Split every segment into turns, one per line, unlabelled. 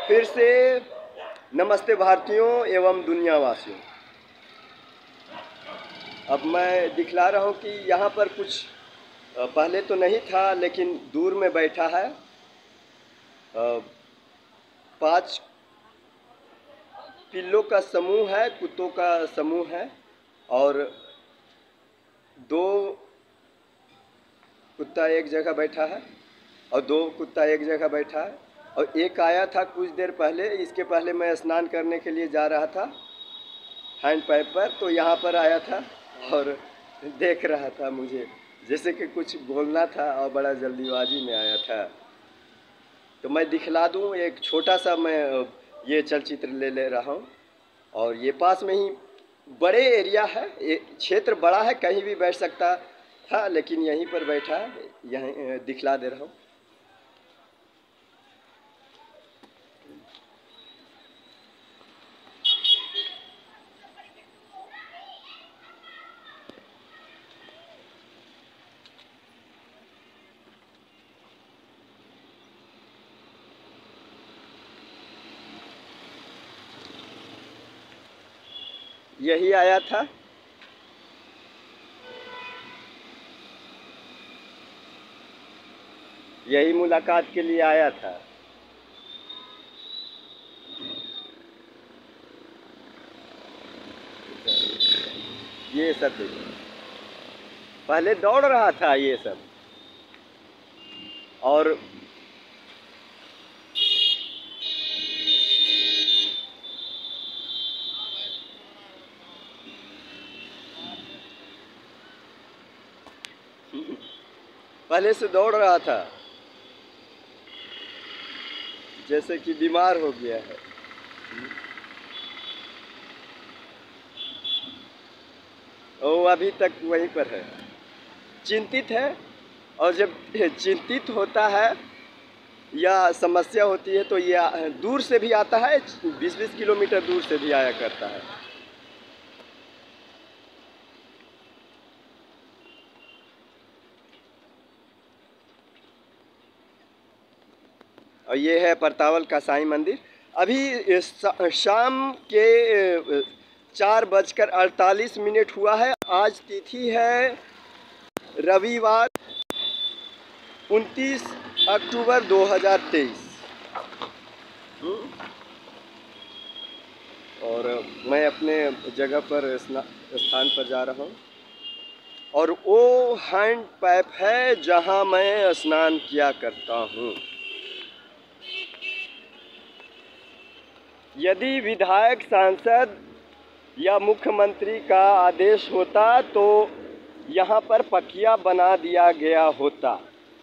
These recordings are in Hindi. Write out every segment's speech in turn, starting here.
फिर से नमस्ते भारतीयों एवं दुनियावासियों। अब मैं दिखला रहा हूँ कि यहाँ पर कुछ पहले तो नहीं था, लेकिन दूर में बैठा है 5 पिल्लों का समूह है, कुत्तों का समूह है, और 2 कुत्ता एक जगह बैठा है और 2 कुत्ता एक जगह बैठा है। और एक आया था कुछ देर पहले, इसके पहले मैं स्नान करने के लिए जा रहा था हैंड पाइप पर, तो यहाँ पर आया था और देख रहा था मुझे, जैसे कि कुछ बोलना था और बड़ा जल्दीबाजी में आया था। तो मैं दिखला दूँ, एक छोटा सा मैं ये चलचित्र ले रहा हूँ। और ये पास में ही बड़े एरिया है, ये क्षेत्र बड़ा है, कहीं भी बैठ सकता था, लेकिन यहीं पर बैठा है, यहीं दिखला दे रहा हूँ। यही आया था, यही मुलाकात के लिए आया था। ये सब देखिए, पहले दौड़ रहा था ये सब, और पहले से दौड़ रहा था, जैसे कि बीमार हो गया है। वो अभी तक वहीं पर है, चिंतित है। और जब चिंतित होता है या समस्या होती है तो ये दूर से भी आता है, 20-20 किलोमीटर दूर से भी आया करता है। और ये है परतावल का साईं मंदिर। अभी शाम के 4:48 हुआ है। आज तिथि है रविवार, 29 अक्टूबर 2023। और मैं अपने जगह पर स्थान पर जा रहा हूँ, और वो हैंड पाइप है जहाँ मैं स्नान किया करता हूँ। यदि विधायक, सांसद या मुख्यमंत्री का आदेश होता तो यहाँ पर पकिया बना दिया गया होता,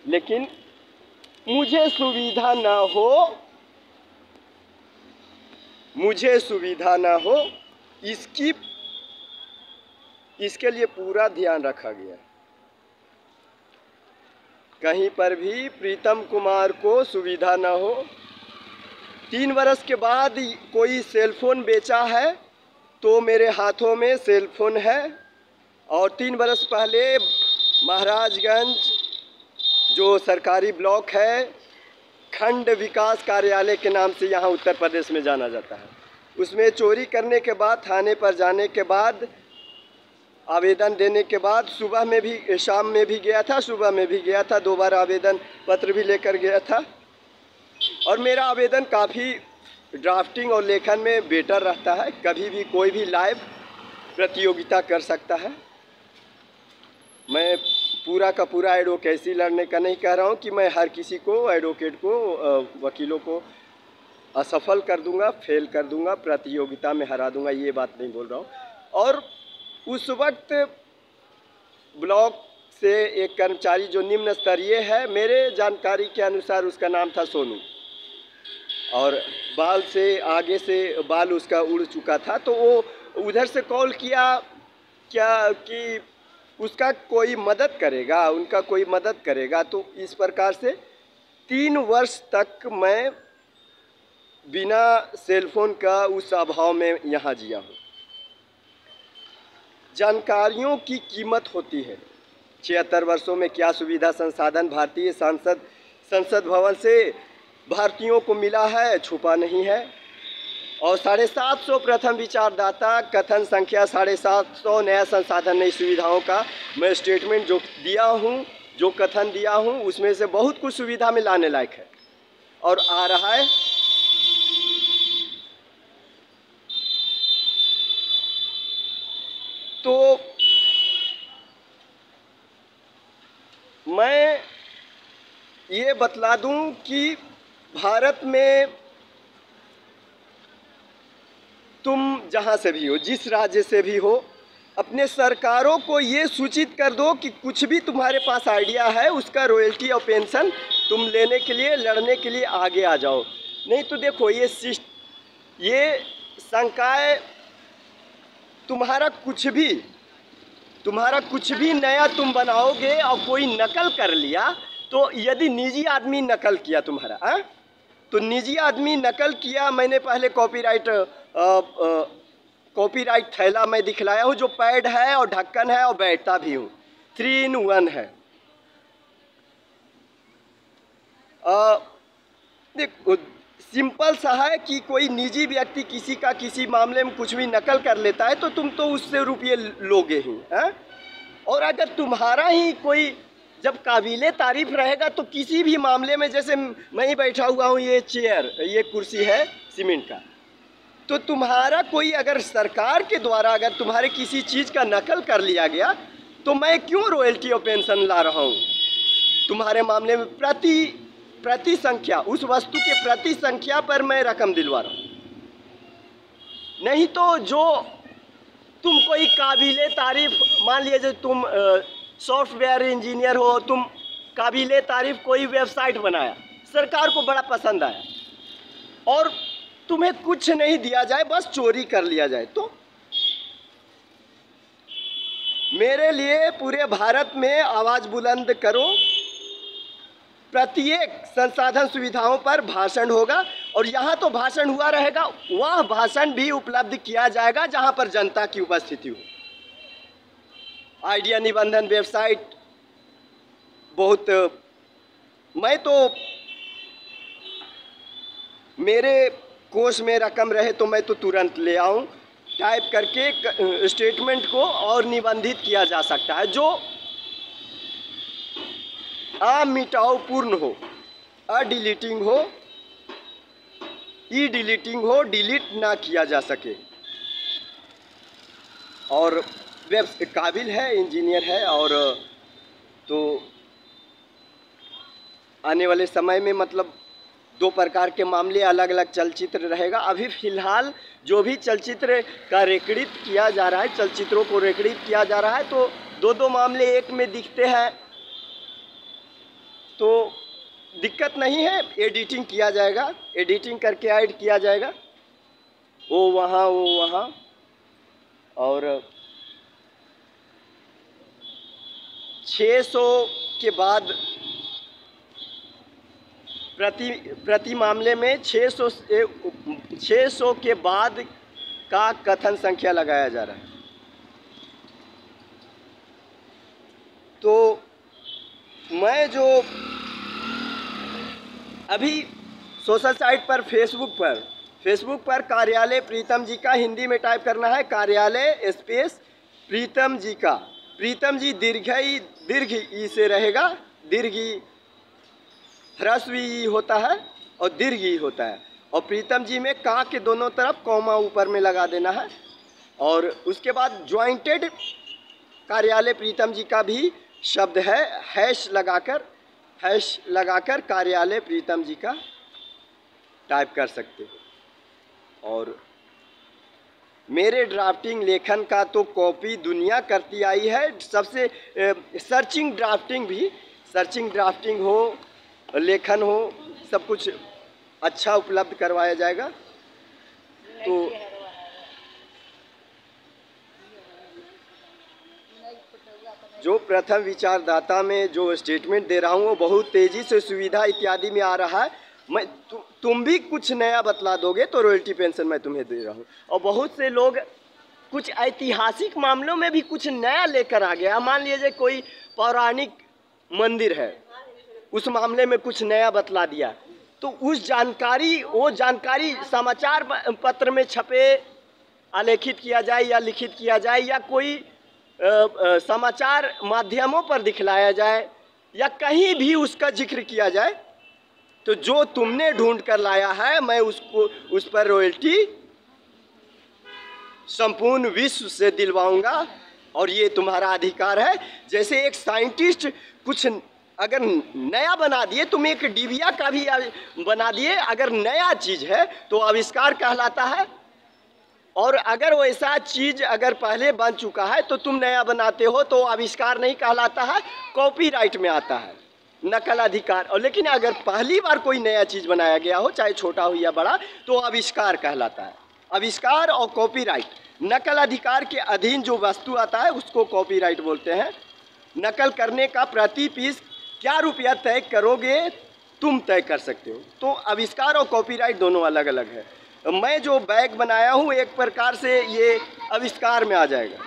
लेकिन मुझे सुविधा ना हो, इसके लिए पूरा ध्यान रखा गया। कहीं पर भी प्रीतम कुमार को सुविधा ना हो। 3 वर्ष के बाद कोई सेलफोन बेचा है तो मेरे हाथों में सेलफोन है। और 3 वर्ष पहले महाराजगंज जो सरकारी ब्लॉक है, खंड विकास कार्यालय के नाम से यहाँ उत्तर प्रदेश में जाना जाता है, उसमें चोरी करने के बाद, थाने पर जाने के बाद, आवेदन देने के बाद, सुबह में भी शाम में भी गया था, सुबह में भी गया था, 2 बार आवेदन पत्र भी लेकर गया था। और मेरा आवेदन काफ़ी ड्राफ्टिंग और लेखन में बेटर रहता है। कभी भी कोई भी लाइव प्रतियोगिता कर सकता है। मैं पूरा का पूरा एडवोकेसी लड़ने का नहीं कह रहा हूँ कि मैं हर किसी को, एडवोकेट को, वकीलों को असफल कर दूंगा, फेल कर दूंगा, प्रतियोगिता में हरा दूंगा, ये बात नहीं बोल रहा हूँ। और उस वक्त ब्लॉक से एक कर्मचारी जो निम्न स्तरीय है, मेरे जानकारी के अनुसार उसका नाम था सोनू, और बाल से आगे से बाल उसका उड़ चुका था, तो वो उधर से कॉल किया क्या कि उसका कोई मदद करेगा, उनका कोई मदद करेगा। तो इस प्रकार से 3 वर्ष तक मैं बिना सेलफोन का उस अभाव में यहाँ जिया हूँ। जानकारियों की कीमत होती है। 76 वर्षों में क्या सुविधा संसाधन भारतीय संसद भवन से भारतीयों को मिला है, छुपा नहीं है। और 750 प्रथम विचारदाता, कथन संख्या 750, नया संसाधन नई सुविधाओं का मैं स्टेटमेंट जो दिया हूँ, जो कथन दिया हूँ, उसमें से बहुत कुछ सुविधा में लाने लायक है और आ रहा है। तो मैं ये बतला दूं कि भारत में तुम जहाँ से भी हो, जिस राज्य से भी हो, अपने सरकारों को ये सूचित कर दो कि कुछ भी तुम्हारे पास आइडिया है उसका रॉयल्टी और पेंशन तुम लेने के लिए, लड़ने के लिए आगे आ जाओ। नहीं तो देखो ये संकाय तुम्हारा कुछ भी नया तुम बनाओगे और कोई नकल कर लिया, तो यदि निजी आदमी नकल किया तुम्हारा, तो निजी आदमी नकल किया, मैंने पहले कॉपीराइट थैला मैं दिखलाया हूँ जो पैड है और ढक्कन है और बैठता भी हूँ, 3 in 1 है। देखो सिंपल सा है कि कोई निजी व्यक्ति किसी का किसी मामले में कुछ भी नकल कर लेता है तो तुम तो उससे रुपये लोगे ही, है? और अगर तुम्हारा ही कोई जब काबिले तारीफ रहेगा तो किसी भी मामले में, जैसे मैं ही बैठा हुआ हूँ, ये चेयर, ये कुर्सी है सीमेंट का, तो तुम्हारा कोई अगर सरकार के द्वारा अगर तुम्हारे किसी चीज़ का नकल कर लिया गया तो मैं क्यों रॉयल्टी और पेंशन ला रहा हूँ तुम्हारे मामले में? प्रति संख्या, उस वस्तु के प्रति संख्या पर मैं रकम दिलवा रहा हूँ। नहीं तो जो तुम कोई काबिले तारीफ, मान लीजिए तुम सॉफ्टवेयर इंजीनियर हो, तुम काबिले तारीफ कोई वेबसाइट बनाया, सरकार को बड़ा पसंद आया और तुम्हें कुछ नहीं दिया जाए, बस चोरी कर लिया जाए, तो मेरे लिए पूरे भारत में आवाज़ बुलंद करो। प्रत्येक संसाधन सुविधाओं पर भाषण होगा और यहाँ तो भाषण हुआ रहेगा, वह भाषण भी उपलब्ध किया जाएगा जहाँ पर जनता की उपस्थिति हो। आइडिया निबंधन वेबसाइट बहुत, मैं तो मेरे कोष में रकम रहे तो मैं तो तुरंत ले आऊँ, टाइप करके स्टेटमेंट को और निबंधित किया जा सकता है, जो अमिटाऊ पूर्ण हो, अडिलीटिंग हो, ई डिलीटिंग हो, डिलीट ना किया जा सके। और वेब काबिल है, इंजीनियर है, और तो आने वाले समय में मतलब 2 प्रकार के मामले, अलग अलग चलचित्र रहेगा। अभी फ़िलहाल जो भी चलचित्र का रेकॉर्डित किया जा रहा है, चलचित्रों को रेकॉर्डित किया जा रहा है, तो 2 मामले एक में दिखते हैं तो दिक्कत नहीं है, एडिटिंग किया जाएगा, एडिटिंग करके ऐड किया जाएगा, वो वहाँ और 600 के बाद प्रति मामले में 600 के बाद का कथन संख्या लगाया जा रहा है। तो मैं जो अभी सोशल साइट पर फेसबुक पर कार्यालय प्रीतम जी का हिंदी में टाइप करना है, कार्यालय स्पेस प्रीतम जी का, प्रीतम जी दीर्घ ई से रहेगा, दीर्घ ई ह्रस्व ई होता है और दीर्घ ई होता है, और प्रीतम जी में का के दोनों तरफ कॉमा ऊपर में लगा देना है, और उसके बाद ज्वाइंटेड कार्यालय प्रीतम जी का भी शब्द है, हैश लगाकर कार्यालय प्रीतम जी का टाइप कर सकते हो। और मेरे ड्राफ्टिंग लेखन का तो कॉपी दुनिया करती आई है, सबसे सर्चिंग ड्राफ्टिंग हो, लेखन हो, सब कुछ अच्छा उपलब्ध करवाया जाएगा। तो जो प्रथम विचारदाता में जो स्टेटमेंट दे रहा हूँ वो बहुत तेज़ी से सुविधा इत्यादि में आ रहा है। मैं तुम भी कुछ नया बतला दोगे तो रॉयल्टी पेंशन मैं तुम्हें दे रहा हूँ। और बहुत से लोग कुछ ऐतिहासिक मामलों में भी कुछ नया लेकर आ गया। मान लीजिए कोई पौराणिक मंदिर है, उस मामले में कुछ नया बतला दिया तो उस जानकारी, वो जानकारी समाचार पत्र में छपे, आलेखित किया जाए या लिखित किया जाए, या कोई समाचार माध्यमों पर दिखलाया जाए, या कहीं भी उसका जिक्र किया जाए, तो जो तुमने ढूंढ कर लाया है मैं उसको, उस पर रॉयल्टी संपूर्ण विश्व से दिलवाऊंगा, और ये तुम्हारा अधिकार है। जैसे एक साइंटिस्ट कुछ अगर नया बना दिए, तुम एक डिबिया का भी बना दिए, अगर नया चीज है तो आविष्कार कहलाता है। और अगर वैसा चीज अगर पहले बन चुका है तो तुम नया बनाते हो तो आविष्कार नहीं कहलाता है, कॉपीराइट में आता है, नकल अधिकार। और लेकिन अगर पहली बार कोई नया चीज बनाया गया हो, चाहे छोटा हो या बड़ा, तो आविष्कार कहलाता है। आविष्कार और कॉपीराइट, नकल अधिकार के अधीन जो वस्तु आता है उसको कॉपीराइट बोलते हैं। नकल करने का प्रति पीस क्या रुपया तय करोगे, तुम तय कर सकते हो। तो आविष्कार और कॉपीराइट दोनों अलग अलग है। मैं जो बैग बनाया हूँ एक प्रकार से ये आविष्कार में आ जाएगा,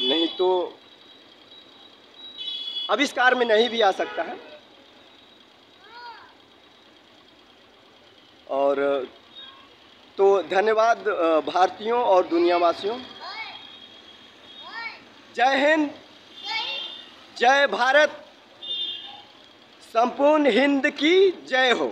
नहीं तो आविष्कार में नहीं भी आ सकता है। और तो धन्यवाद भारतीयों और दुनियावासियों। जय हिंद, जय भारत, संपूर्ण हिंद की जय हो।